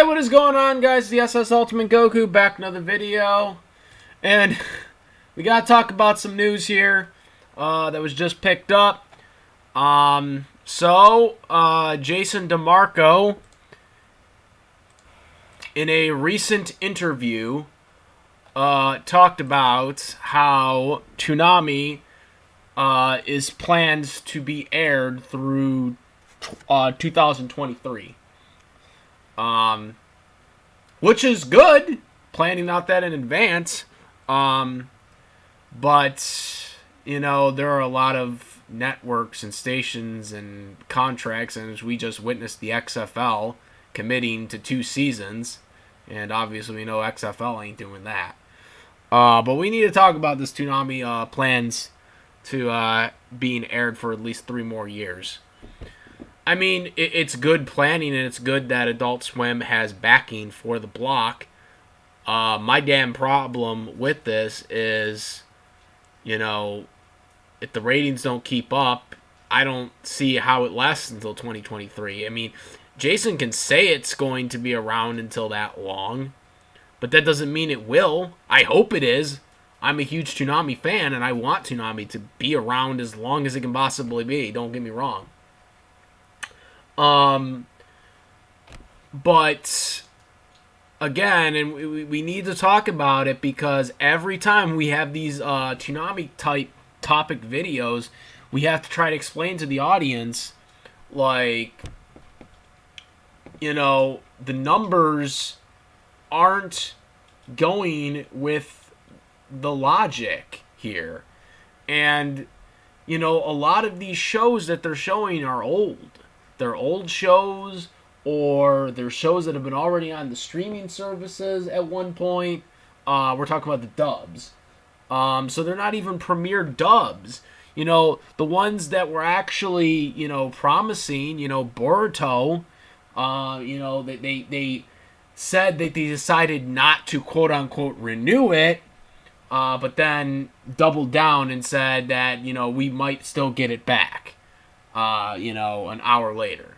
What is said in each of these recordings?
what is going on, guys? The SS Ultimate Goku back another video, and we gotta talk about some news here that was just picked up. Jason DeMarco, in a recent interview, talked about how Toonami is planned to be aired through 2023. Which is good, planning out that in advance. But, you know, there are a lot of networks and stations and contracts, and as we just witnessed the XFL committing to 2 seasons, and obviously we know XFL ain't doing that. But we need to talk about this Toonami plans to being aired for at least 3 more years. I mean, it's good planning, and it's good that Adult Swim has backing for the block. My damn problem with this is, you know, if the ratings don't keep up, I don't see how it lasts until 2023. I mean, Jason can say it's going to be around until that long, but that doesn't mean it will. I hope it is. I'm a huge Toonami fan, and I want Toonami to be around as long as it can possibly be. Don't get me wrong. But again, and we need to talk about it, because every time we have these Toonami type topic videos, we have to try to explain to the audience, like, you know, the numbers aren't going with the logic here. And, you know, a lot of these shows that they're showing are old. They're old shows, or they're shows that have been already on the streaming services at one point. We're talking about the dubs. So they're not even premiere dubs. You know, the ones that were actually, you know, promising, you know, Boruto, you know, they said that they decided not to quote-unquote renew it, but then doubled down and said that, you know, we might still get it back. You know, an hour later,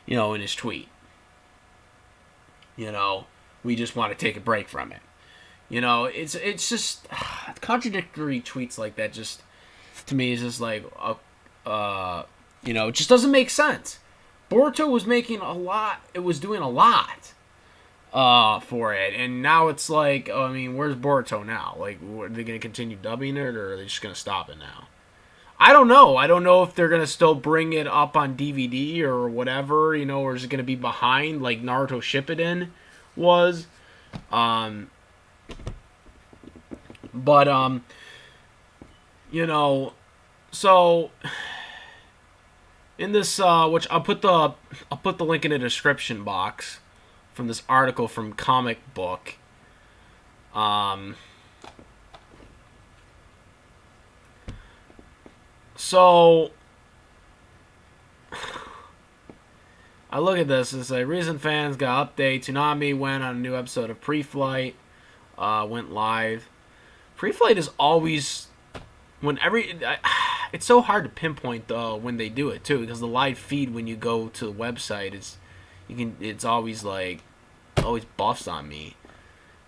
you know, in his tweet. You know, we just want to take a break from it. You know, it's just contradictory tweets like that. Just, to me, is just like, you know, it just doesn't make sense. Boruto was making a lot. It was doing a lot for it, and now it's like, I mean, where's Boruto now? Like, are they going to continue dubbing it, or are they just going to stop it now? I don't know. I don't know if they're going to still bring it up on DVD or whatever, you know, or is it going to be behind like Naruto Shippuden was. You know, so in this, which I'll put the link in the description box from this article from Comic Book. So, I look at this and say, recent fans got update. Toonami went on a new episode of Pre-Flight, went live. Pre-Flight is always, it's so hard to pinpoint though when they do it too, because the live feed when you go to the website it's always like, always buffs on me,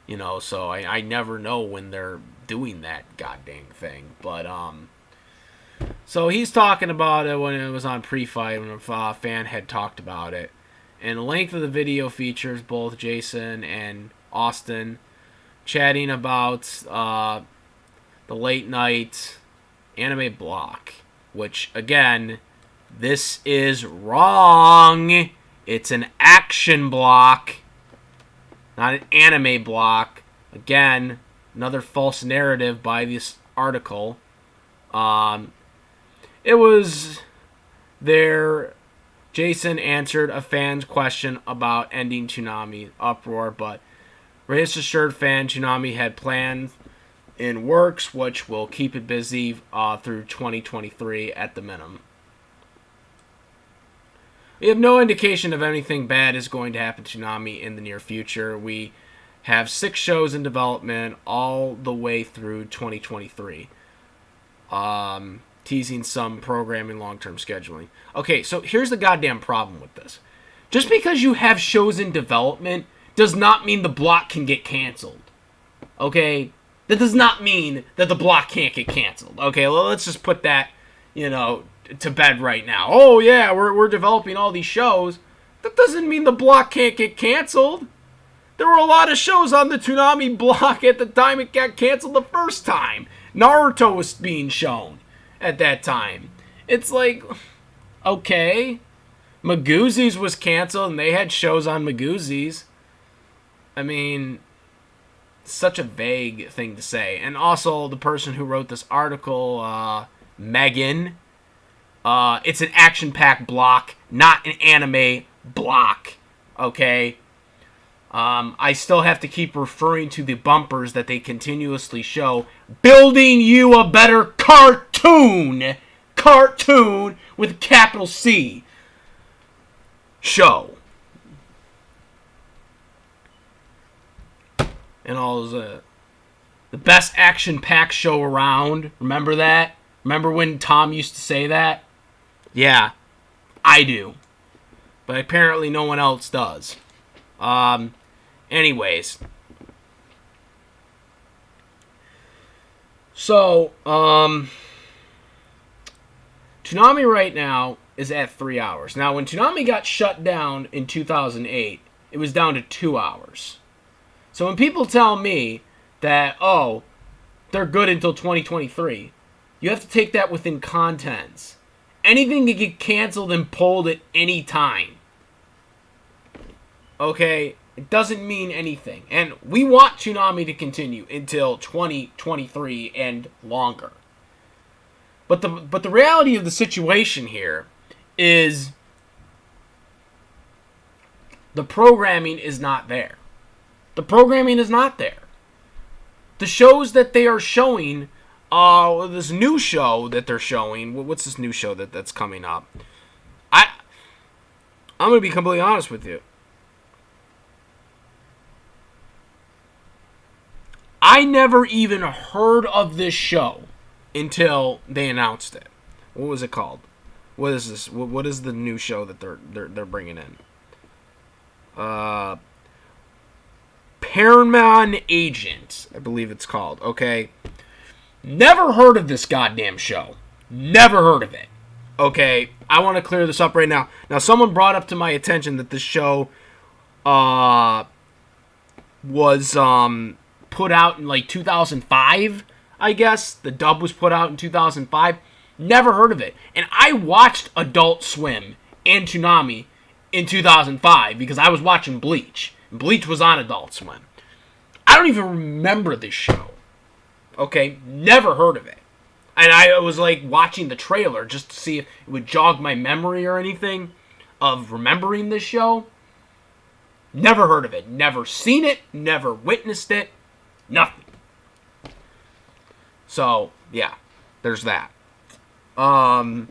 you know, so I never know when they're doing that goddamn thing, but, so he's talking about it when it was on Pre-Fight, when a fan had talked about it. And the length of the video features both Jason and Austin chatting about the late night anime block. Which, again, this is wrong. It's an action block, not an anime block. Again, another false narrative by this article. It was there. Jason answered a fan's question about ending Toonami uproar, but rest assured fan Toonami had plans in works which will keep it busy through 2023 at the minimum. We have no indication of anything bad is going to happen to Toonami in the near future. We have 6 shows in development all the way through 2023. Teasing some programming long-term scheduling. Okay, so here's the goddamn problem with this. Just because you have shows in development does not mean the block can get canceled. Okay? That does not mean that the block can't get canceled. Okay, well, let's just put that, to bed right now. Oh, yeah, we're developing all these shows. That doesn't mean the block can't get canceled. There were a lot of shows on the Toonami block at the time it got canceled the first time. Naruto was being shown at that time. It's like, okay. Magoozies was canceled and they had shows on Magoozies. I mean, such a vague thing to say. And also, the person who wrote this article, Megan, it's an action-packed block, not an anime block. Okay? I still have to keep referring to the bumpers that they continuously show. Building you a better cartoon. Cartoon with a capital C. Show. And all the best action-packed show around. Remember that? Remember when Tom used to say that? Yeah, I do. But apparently no one else does. Anyways. So, Toonami right now is at 3 hours. Now, when Toonami got shut down in 2008, it was down to 2 hours. So when people tell me that, oh, they're good until 2023, you have to take that within context. Anything can get canceled and pulled at any time. Okay? It doesn't mean anything. And we want Toonami to continue until 2023 and longer. But the reality of the situation here is the programming is not there. The programming is not there. The shows that they are showing, this new show that they're showing, what's this new show that's coming up? I'm going to be completely honest with you. I never even heard of this show until they announced it. What was it called? What is this? What is the new show that they're bringing in? Paramount Agent, I believe it's called. Okay, never heard of this goddamn show. Never heard of it. Okay, I want to clear this up right now. Now, someone brought up to my attention that this show was put out in like 2005. I guess the dub was put out in 2005. Never heard of it. And I watched Adult Swim and Toonami in 2005 because I was watching Bleach. Bleach was on Adult Swim. I don't even remember this show. Okay? Never heard of it. And I was like watching the trailer just to see if it would jog my memory or anything of remembering this show. Never heard of it. Never seen it. Never witnessed it. Nothing. So, yeah. There's that. Not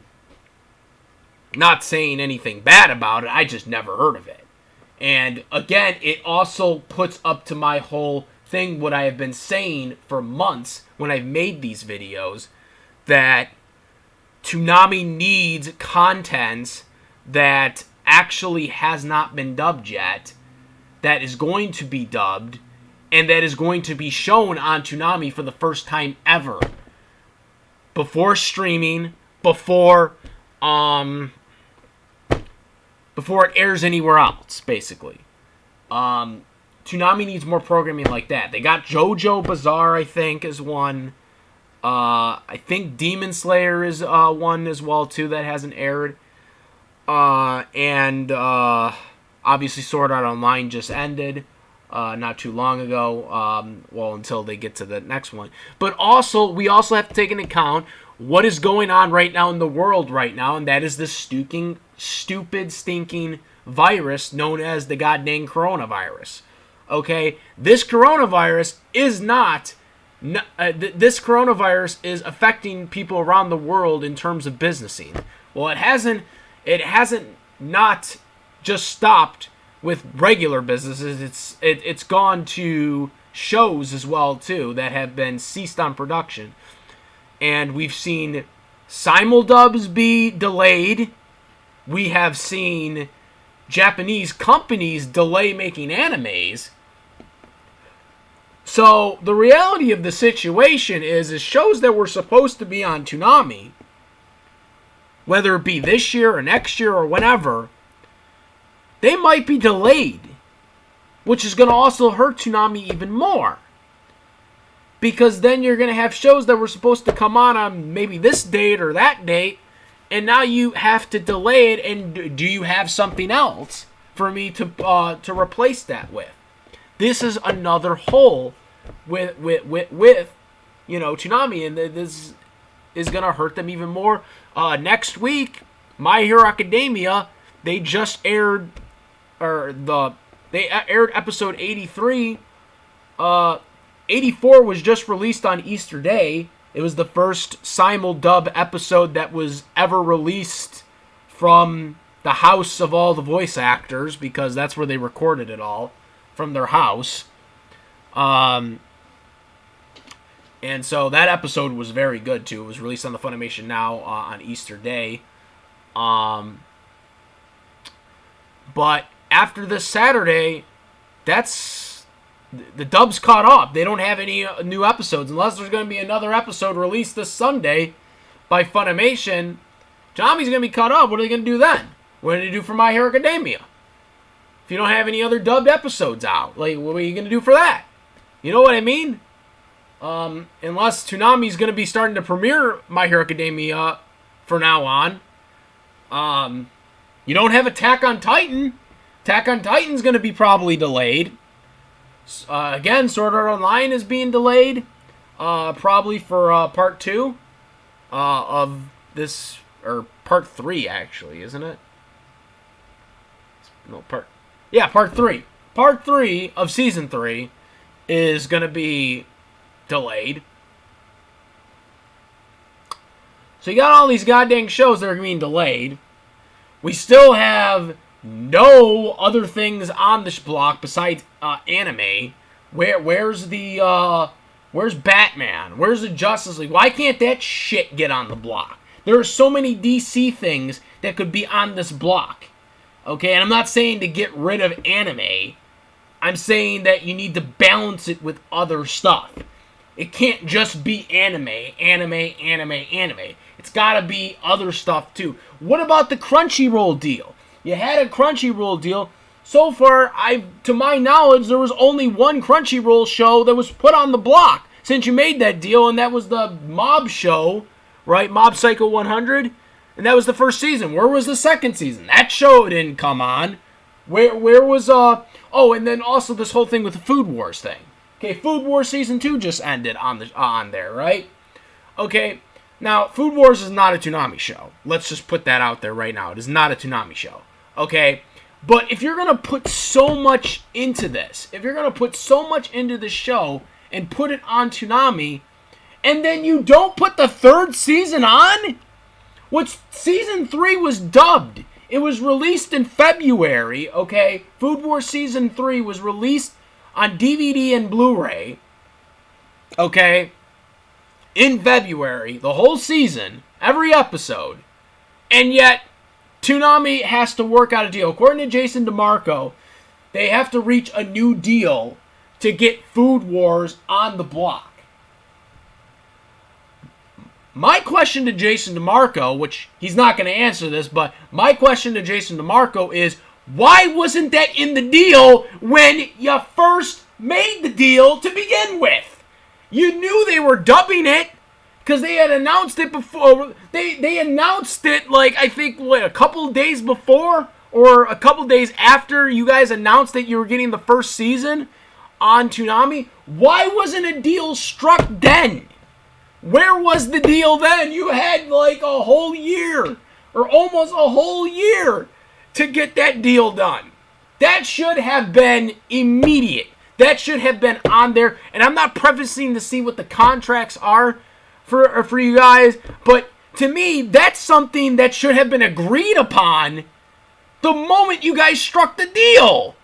saying anything bad about it. I just never heard of it. And again, it also puts up to my whole thing what I have been saying for months when I've made these videos, that Toonami needs content that actually has not been dubbed yet, that is going to be dubbed, and that is going to be shown on Toonami for the first time ever. Before streaming, before it airs anywhere else, basically. Toonami needs more programming like that. They got JoJo Bizarre, I think, is one. I think Demon Slayer is one as well, too, that hasn't aired. And obviously Sword Art Online just ended not too long ago. Well, until they get to the next one. But also, we also have to take into account what is going on right now in the world right now, and that is this stupid, stinking virus known as the goddamn coronavirus. Okay? This coronavirus is this coronavirus is affecting people around the world in terms of businessing. Well, it hasn't not just stopped with regular businesses. It's gone to shows as well too that have been ceased on production. And we've seen simuldubs be delayed. We have seen Japanese companies delay making animes. So the reality of the situation is shows that were supposed to be on Toonami, whether it be this year or next year or whenever, they might be delayed, which is going to also hurt Toonami even more. Because then you're going to have shows that were supposed to come on maybe this date or that date, and now you have to delay it, and do you have something else for me to replace that with? This is another hole with Toonami, and this is going to hurt them even more. Next week, My Hero Academia, they just aired, they aired episode 83. 84 was just released on Easter Day. It was the first simul-dub episode that was ever released from the house of all the voice actors, because that's where they recorded it all, from their house. And so that episode was very good, too. It was released on the Funimation Now on Easter Day. But after this Saturday, the dub's caught up. They don't have any new episodes. Unless there's going to be another episode released this Sunday by Funimation, Toonami's going to be caught up. What are they going to do then? What are they going to do for My Hero Academia? If you don't have any other dubbed episodes out, like, what are you going to do for that? You know what I mean? Unless Toonami's going to be starting to premiere My Hero Academia for now on. You don't have Attack on Titan. Attack on Titan's going to be probably delayed. Again, Sword Art Online is being delayed, probably for part 2 of this, or part 3 actually, isn't it? No, part 3. Part 3 of season 3 is going to be delayed. So you got all these goddamn shows that are being delayed. We still have no other things on this block besides anime. Where's Batman? Where's the Justice League? Why can't that shit get on the block? There are so many DC things that could be on this block. Okay, and I'm not saying to get rid of anime. I'm saying that you need to balance it with other stuff. It can't just be anime. It's gotta be other stuff too. What about the Crunchyroll deal? You had a Crunchyroll deal. So far, to my knowledge, there was only one Crunchyroll show that was put on the block since you made that deal, and that was the Mob show, right? Mob Psycho 100, and that was the first season. Where was the second season? That show didn't come on. Where was Oh, and then also this whole thing with the Food Wars thing. Okay, Food Wars season 2 just ended on there, right? Okay. Now, Food Wars is not a Toonami show. Let's just put that out there right now. It is not a Toonami show. Okay? But if you're going to put so much into this, if you're going to put so much into the show and put it on Toonami, and then you don't put the third season on, which season 3 was dubbed. It was released in February, okay? Food Wars season 3 was released on DVD and Blu-ray, okay? In February, the whole season, every episode, and yet Toonami has to work out a deal. According to Jason DeMarco, they have to reach a new deal to get Food Wars on the block. My question to Jason DeMarco, which he's not going to answer this, but my question to Jason DeMarco is, why wasn't that in the deal when you first made the deal to begin with? You knew they were dubbing it because they had announced it before. They announced it, like, I think, a couple of days before or a couple of days after you guys announced that you were getting the first season on Toonami. Why wasn't a deal struck then? Where was the deal then? You had like a whole year or almost a whole year to get that deal done. That should have been immediate. That should have been on there. And I'm not prefacing to see what the contracts are for you guys, but to me, that's something that should have been agreed upon the moment you guys struck the deal.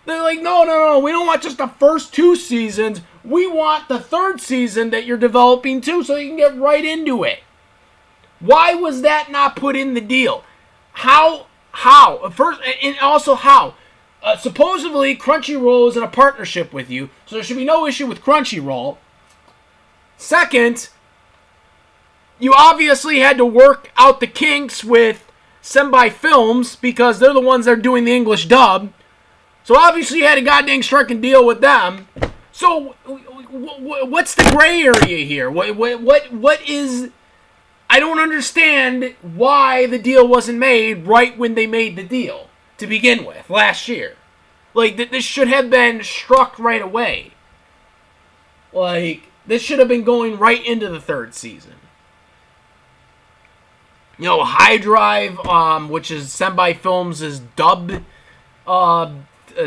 They're like, no, we don't want just the first 2 seasons. We want the third season that you're developing too, so you can get right into it. Why was that not put in the deal? How How? First, and also how? Supposedly, Crunchyroll is in a partnership with you, so there should be no issue with Crunchyroll. Second, you obviously had to work out the kinks with Senbai Films because they're the ones that are doing the English dub. So obviously you had a goddamn striking deal with them. So what's the gray area here? What is... I don't understand why the deal wasn't made right when they made the deal to begin with last year. Like, this should have been struck right away. Like, this should have been going right into the third season. You know, High Drive, which is Senbai Films' dubbed a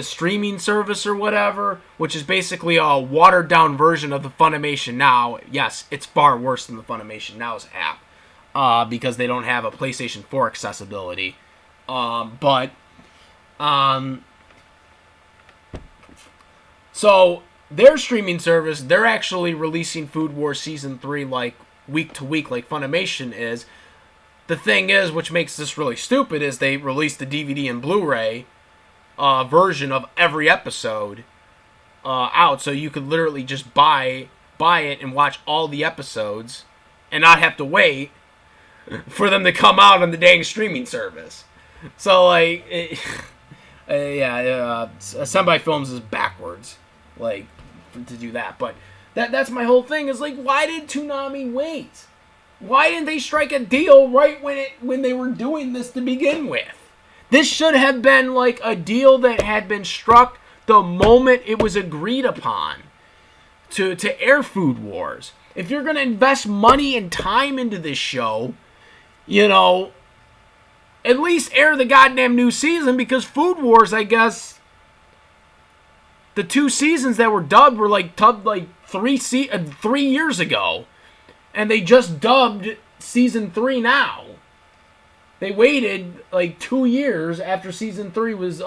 streaming service or whatever, which is basically a watered down version of the Funimation Now. Yes, it's far worse than the Funimation Now's app. Because they don't have a PlayStation 4 accessibility. So, their streaming service, they're actually releasing Food Wars Season 3, like, week to week, like Funimation is. The thing is, which makes this really stupid, is they released the DVD and Blu-ray version of every episode out, so you could literally just buy it and watch all the episodes and not have to wait for them to come out on the dang streaming service. So, like, Senbai Films is backwards, like, to do that. But that's my whole thing, is, like, why did Toonami wait? Why didn't they strike a deal right when they were doing this to begin with? This should have been, like, a deal that had been struck the moment it was agreed upon to air Food Wars. If you're going to invest money and time into this show, you know, at least air the goddamn new season, because Food Wars, I guess, the 2 seasons that were dubbed were dubbed 3 years ago, and they just dubbed season 3 now. They waited like 2 years after season 3 was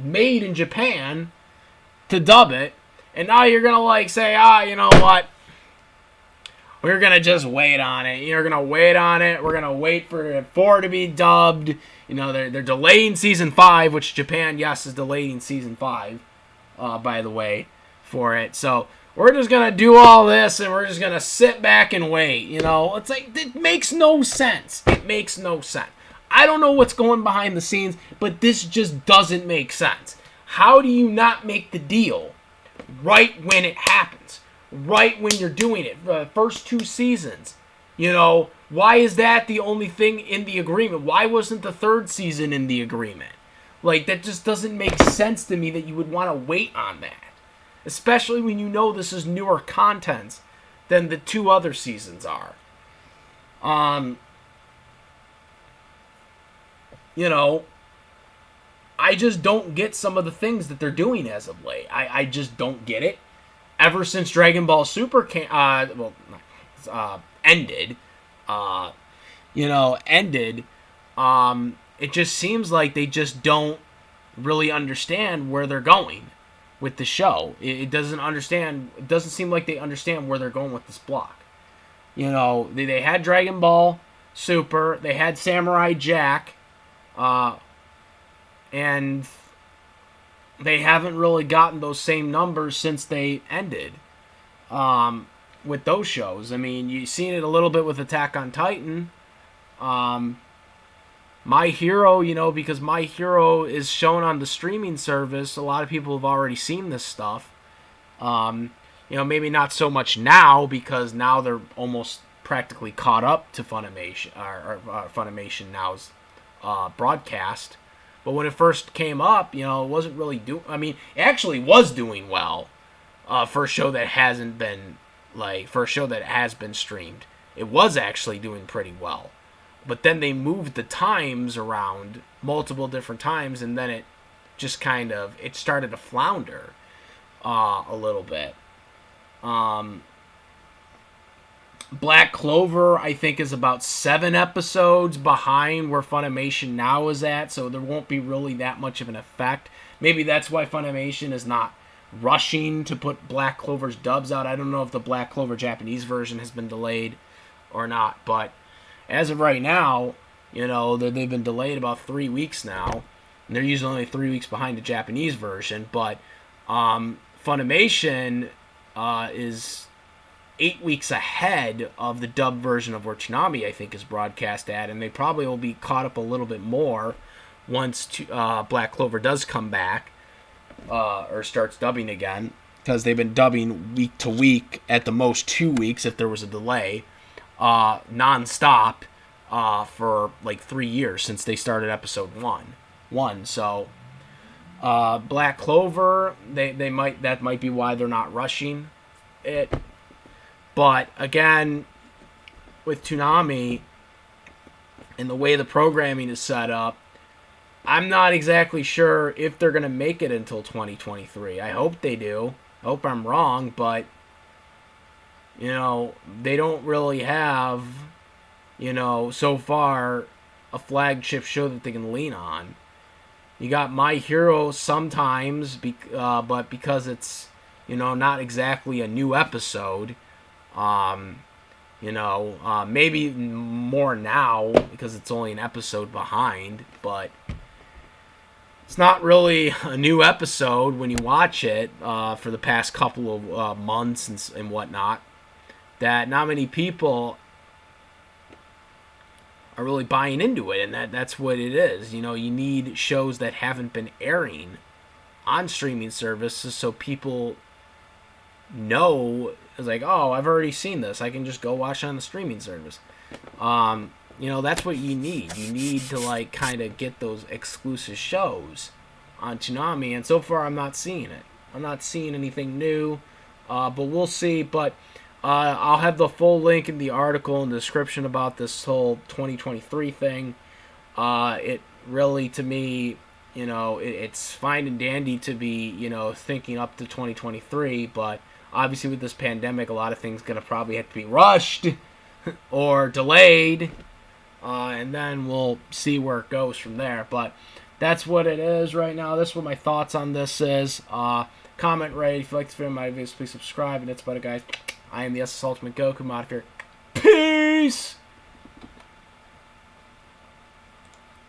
made in Japan to dub it, and now you're gonna like say, you know what? We're going to just wait on it. You're going to wait on it. We're going to wait for 4 to be dubbed. You know, they're delaying Season 5, which Japan, yes, is delaying Season 5, by the way, for it. So, we're just going to do all this, and we're just going to sit back and wait. You know, it's like, it makes no sense. It makes no sense. I don't know what's going behind the scenes, but this just doesn't make sense. How do you not make the deal right when it happens? Right when you're doing it, the first 2 seasons, you know, why is that the only thing in the agreement? Why wasn't the 3rd season in the agreement? Like, that just doesn't make sense to me that you would want to wait on that, especially when you know this is newer content than the 2 other seasons are. You know, I just don't get some of the things that they're doing as of late. I just don't get it. Ever since Dragon Ball Super ended, it just seems like they just don't really understand where they're going with the show. It doesn't seem like they understand where they're going with this block. You know, they had Dragon Ball Super, they had Samurai Jack, and they haven't really gotten those same numbers since they ended with those shows. I mean, you've seen it a little bit with Attack on Titan. My Hero, you know, because My Hero is shown on the streaming service, a lot of people have already seen this stuff. You know, maybe not so much now, because now they're almost practically caught up to Funimation, or Funimation Now's broadcast. But when it first came up, you know, it wasn't really I mean, it actually was doing well for a show that hasn't been, for a show that has been streamed. It was actually doing pretty well. But then they moved the times around multiple different times, and then it just it started to flounder a little bit. Black Clover, I think, is about 7 episodes behind where Funimation Now is at, so there won't be really that much of an effect. Maybe that's why Funimation is not rushing to put Black Clover's dubs out. I don't know if the Black Clover Japanese version has been delayed or not, but as of right now, You know, they've been delayed about 3 weeks now, and they're usually only 3 weeks behind the Japanese version. But Funimation is 8 weeks ahead of the dub version of where Toonami, I think, is broadcast at, and they probably will be caught up a little bit more once Black Clover does come back or starts dubbing again, because they've been dubbing week to week, at the most 2 weeks if there was a delay, non-stop for like 3 years since they started episode one. So Black Clover, that might be why they're not rushing it. But again, with Toonami and the way the programming is set up, I'm not exactly sure if they're going to make it until 2023. I hope they do. I hope I'm wrong, but you know, they don't really have, you know, so far a flagship show that they can lean on. You got My Hero sometimes, but because it's, you know, not exactly a new episode, you know, maybe more now because it's only an episode behind, but it's not really a new episode when you watch it for the past couple of months and whatnot, that not many people are really buying into it, and that's what it is. You know, you need shows that haven't been airing on streaming services so people know, it's like, oh, I've already seen this, I can just go watch it on the streaming service. You know, that's what you need. You need to like kind of get those exclusive shows on Toonami, and so far I'm not seeing it. I'm not seeing anything new, but we'll see. But I'll have the full link in the article in the description about this whole 2023 thing. It really, to me, you know, it's fine and dandy to be, you know, thinking up to 2023, but obviously with this pandemic, a lot of things going to probably have to be rushed or delayed, and then we'll see where it goes from there. But that's what it is right now. That's what my thoughts on this is. Comment, rate. If you like this video, my videos, please subscribe. And that's about it, guys. I am the SS Ultimate Goku. I'm out of here. Peace!